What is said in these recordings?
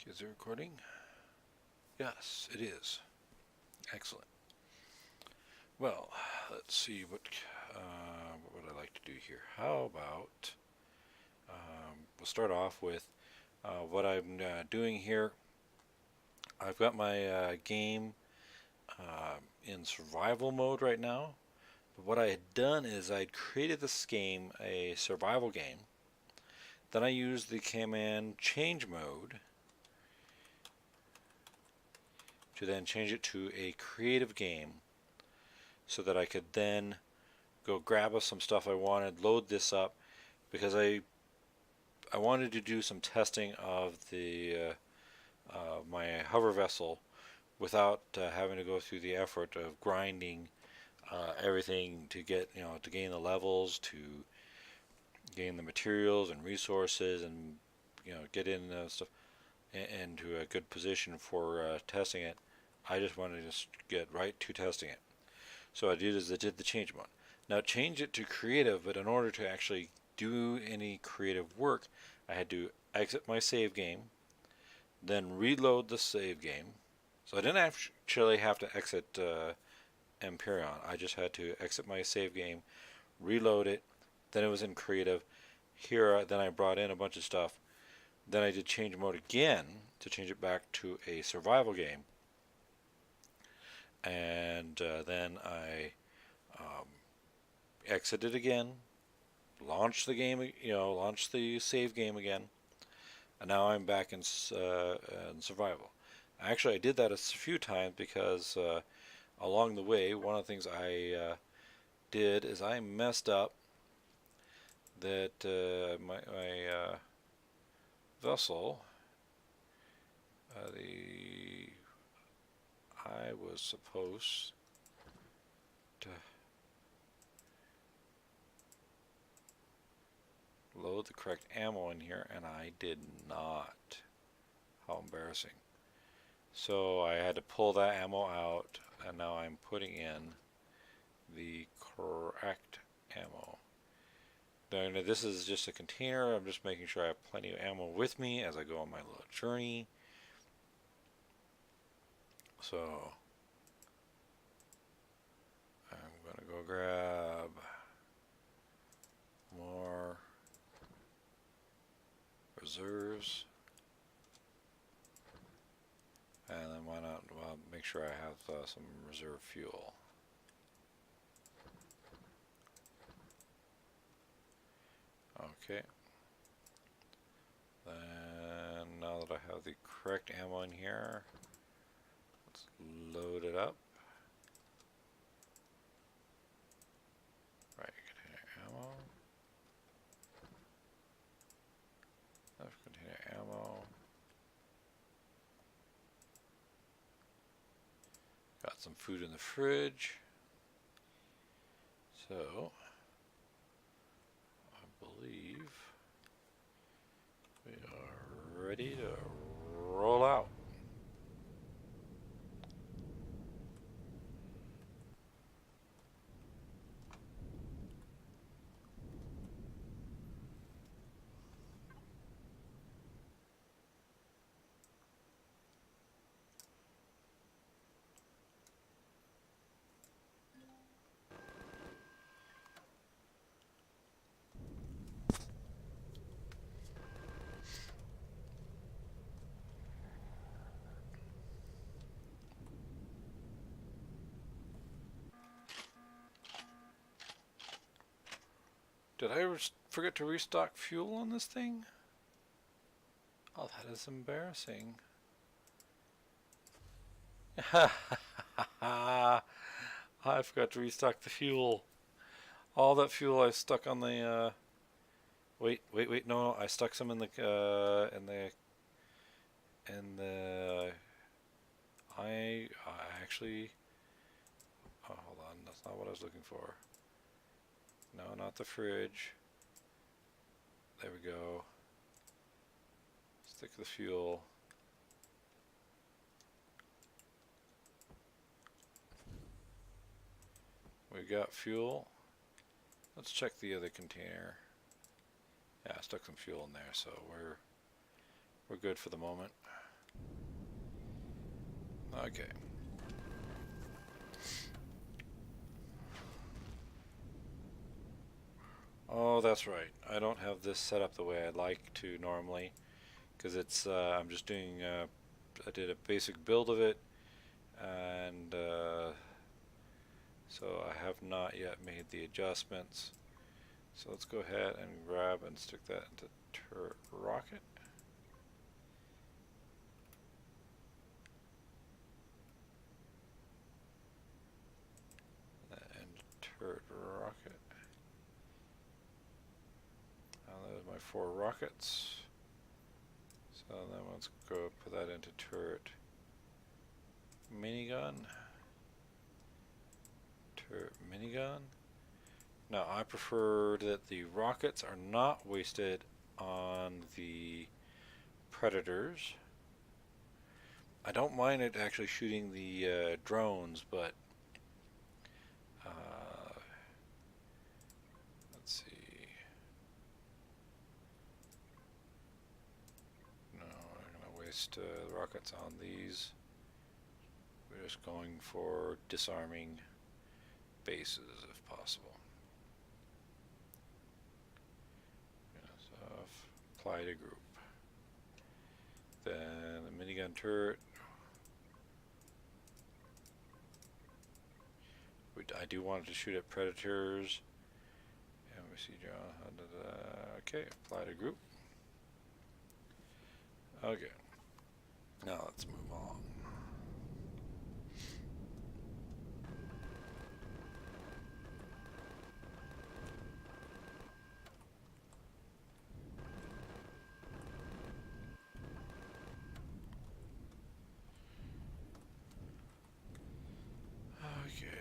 Is it recording? Yes, it is. Excellent. Well, let's see what would I like to do here. How about we'll start off with what I'm doing here. I've got my game in survival mode right now. But what I had done is I'd created this game a survival game. Then I used the command change mode to then change it to a creative game so that I could then go grab us some stuff I wanted, load this up, because I wanted to do some testing of the my hover vessel without having to go through the effort of grinding everything to get, to gain the levels, to gain the materials and resources, and get in stuff into a good position for testing it. I just wanted to just get right to testing it. So I did the change mode. Now change it to creative, but in order to actually do any creative work, I had to exit my save game, then reload the save game. So I didn't actually have to exit Empyrean. I just had to exit my save game, reload it, then it was in creative. Here, then I brought in a bunch of stuff. Then I did change mode again to change it back to a survival game. And then I exited again, launched the game, launched the save game again, and now I'm back in survival. Actually, I did that a few times because along the way, one of the things I did is I messed up that my vessel, I was supposed to load the correct ammo in here, and I did not. How embarrassing. So I had to pull that ammo out, and now I'm putting in the correct ammo. Now this is just a container. I'm just making sure I have plenty of ammo with me as I go on my little journey. So I'm gonna go grab more reserves, and then why not make sure I have some reserve fuel. Okay. Then now that I have the correct ammo in here, let's load it up. Right, container ammo. Left container ammo. Got some food in the fridge. So I believe we are ready to roll out. Did I forget to restock fuel on this thing? Oh, that is embarrassing. I forgot to restock the fuel. All that fuel I stuck on the wait, no, I stuck some in the I actually, oh, hold on, that's not what I was looking for. No, not the fridge. There we go. Stick the fuel. We got fuel. Let's check the other container. Yeah, I stuck some fuel in there, so we're good for the moment. Okay. Oh, that's right. I don't have this set up the way I'd like to normally, because it's I'm just doing I did a basic build of it, and so I have not yet made the adjustments. So let's go ahead and grab and stick that into turret rocket. And turret rocket. Now there's my 4 rockets. So then let's go put that into turret minigun. Turret minigun. Now I prefer that the rockets are not wasted on the predators. I don't mind it actually shooting the drones, but let's see. No, I'm going to waste the rockets on these. We're just going for disarming bases if possible. So apply to group. Then the minigun turret. I do want it to shoot at predators. And we see John. Okay, apply to group. Okay. Now let's move on. Okay.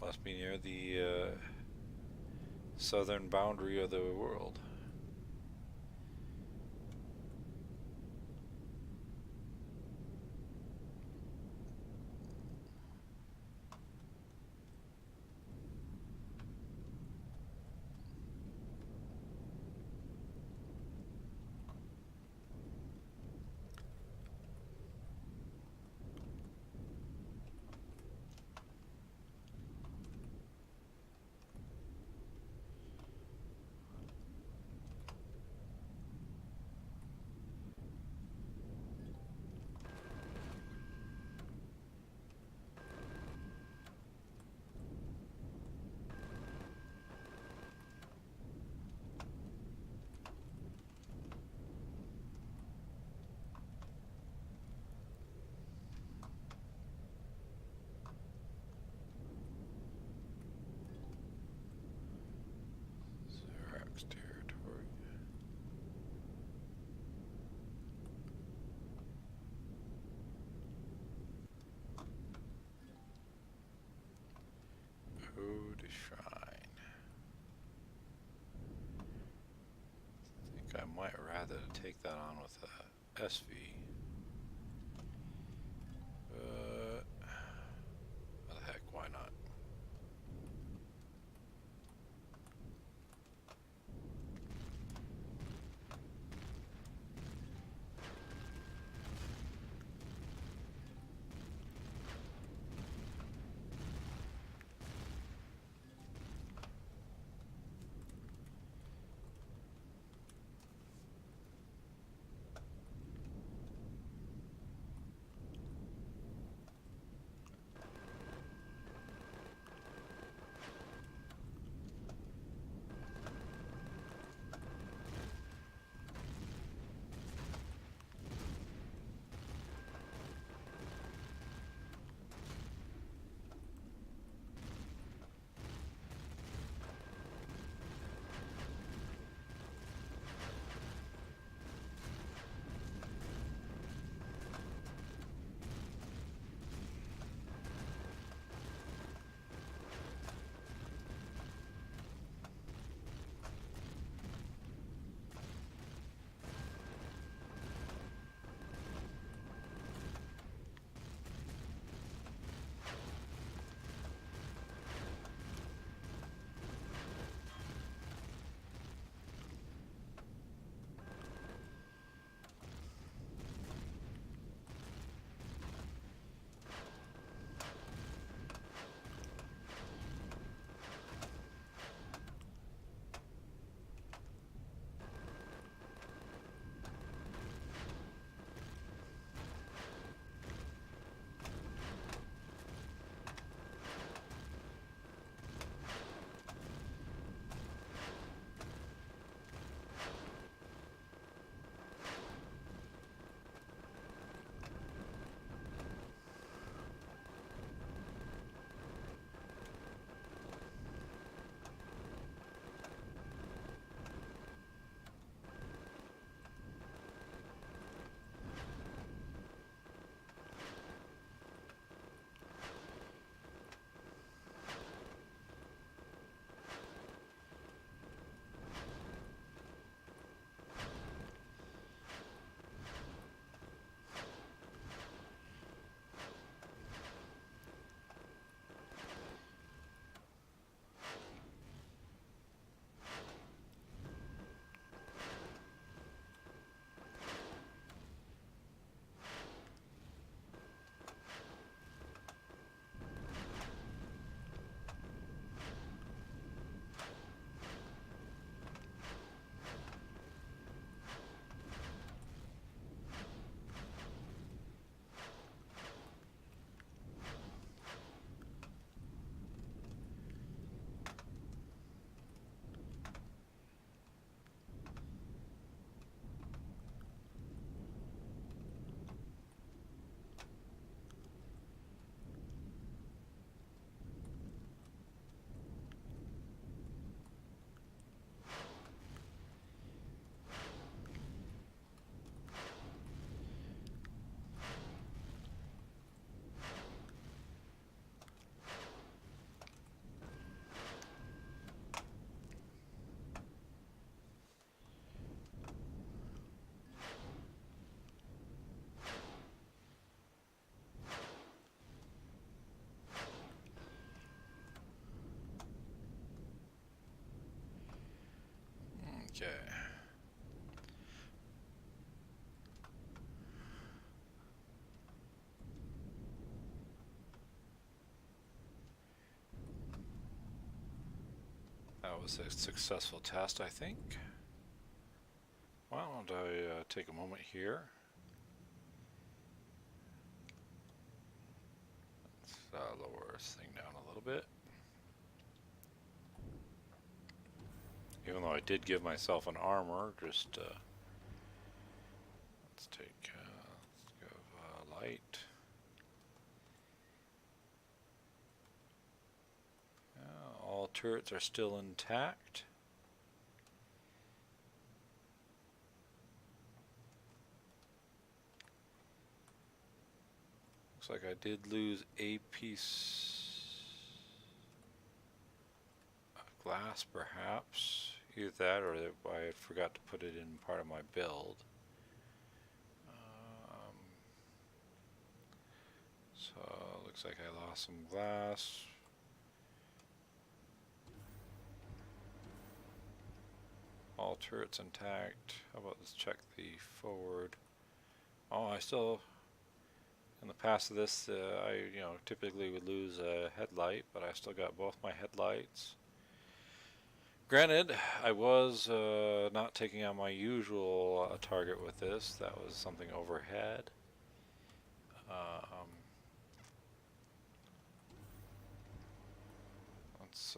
Must be near the southern boundary of the world. Territory. Code Shrine. I think I might rather take that on with a SV. What the heck, why not? Okay. That was a successful test, I think. Why don't I take a moment here. Let's lower this thing down a little bit. Even though I did give myself an armor, just let's take let's give light. All turrets are still intact. Looks like I did lose a piece of glass, perhaps. Either that or I forgot to put it in part of my build. So looks like I lost some glass. All turrets intact. How about let's check the forward. Oh, I still, in the past of this, I typically would lose a headlight, but I still got both my headlights. Granted, I was not taking on my usual target with this. That was something overhead. Let's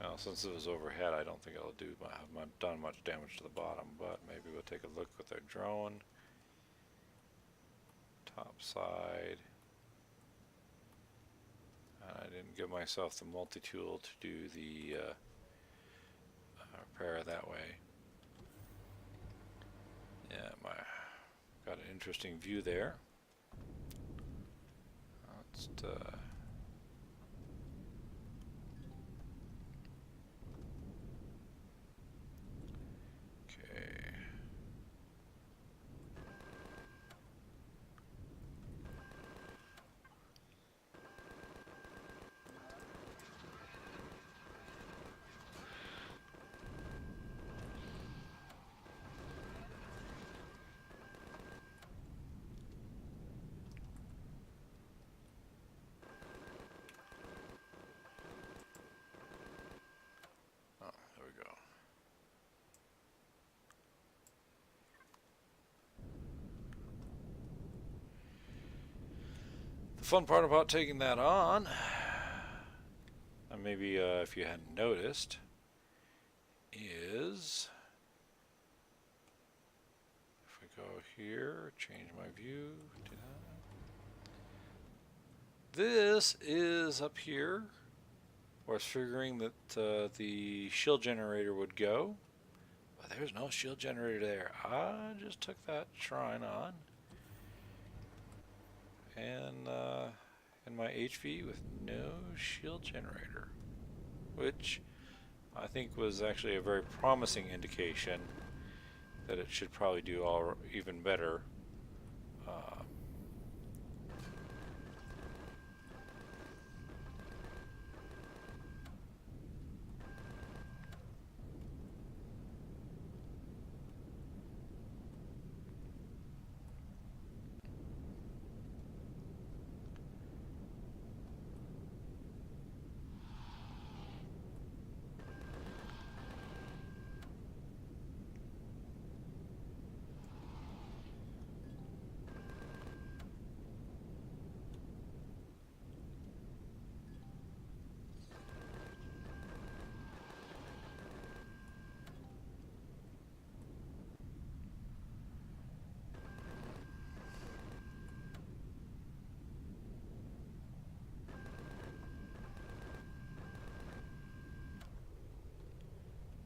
well, since it was overhead, I don't think it'll have done much damage to the bottom, but maybe we'll take a look with our drone. Top side. And I didn't give myself the multi-tool to do the repair that way. Yeah, got an interesting view there. Let's the fun part about taking that on, and maybe if you hadn't noticed, is if we go here, change my view, this is up here. I was figuring that the shield generator would go, but there's no shield generator there. I just took that shrine on. And in my HV with no shield generator, which I think was actually a very promising indication that it should probably do even better.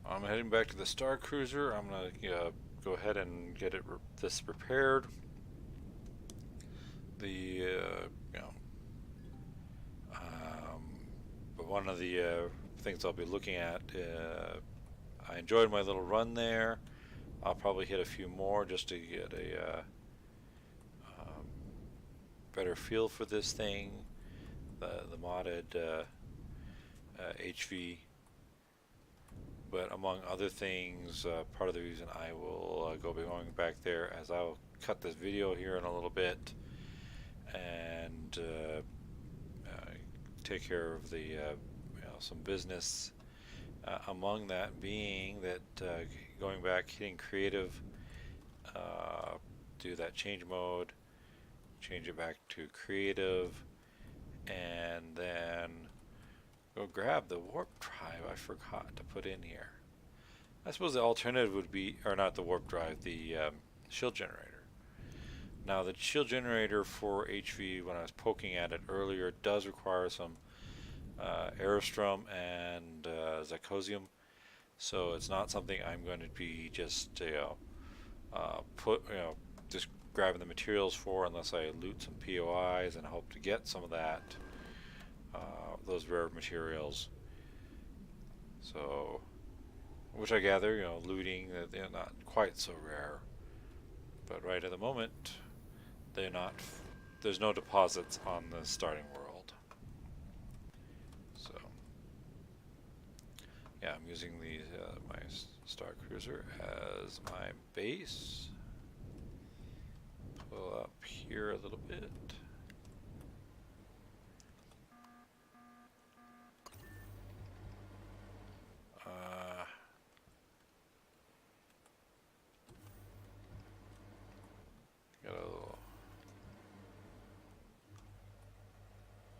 I'm heading back to the Star Cruiser. I'm gonna go ahead and get this repaired. But one of the things I'll be looking at, I enjoyed my little run there. I'll probably hit a few more just to get a better feel for this thing. The modded HV. But I'm among other things, part of the reason I will go be going back there, as I'll cut this video here in a little bit and take care of the some business. Among that being that going back, hitting creative, do that change mode, change it back to creative, and then go grab the warp drive I forgot to put in here. I suppose the alternative would be, or not the warp drive, the shield generator. Now the shield generator for HV, when I was poking at it earlier, does require some aerostrum and zirconium, so it's not something I'm going to be just just grabbing the materials for, unless I loot some POIs and hope to get some of that, those rare materials. So, which I gather, looting, they're not quite so rare, but right at the moment, they're not. There's no deposits on the starting world. So, yeah, I'm using these my Star Cruiser as my base. Pull up here a little bit. Got a little.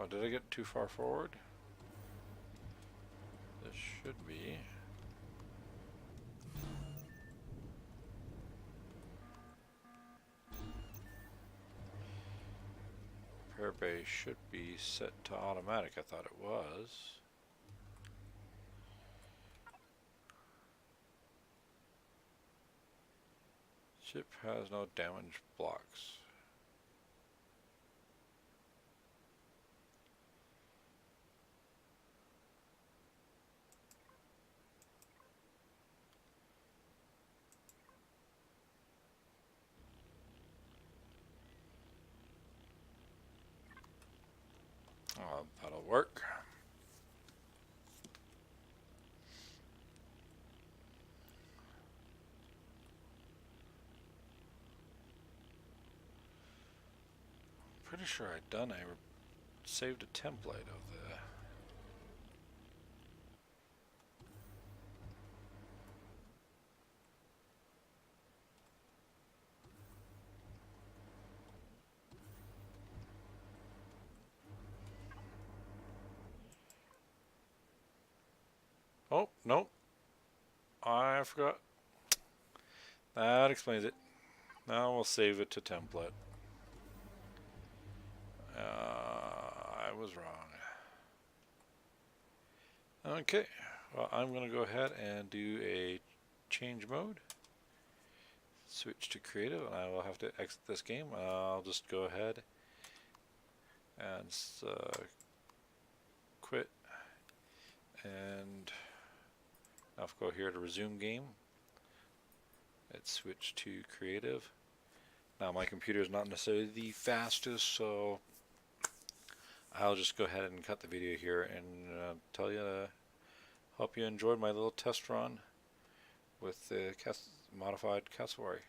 Oh, did I get too far forward? This should be. Repair base should be set to automatic. I thought it was. Ship has no damage blocks. Oh, that'll work. Pretty sure I'd done saved a template of the. Oh, nope. I forgot. That explains it. Now we'll save it to template. I was wrong. Okay, well, I'm going to go ahead and do a change mode. Switch to creative, and I will have to exit this game. I'll just go ahead and quit. And I'll go here to resume game. Let's switch to creative. Now my computer is not necessarily the fastest, so I'll just go ahead and cut the video here and tell you, hope you enjoyed my little test run with the modified Cassowary.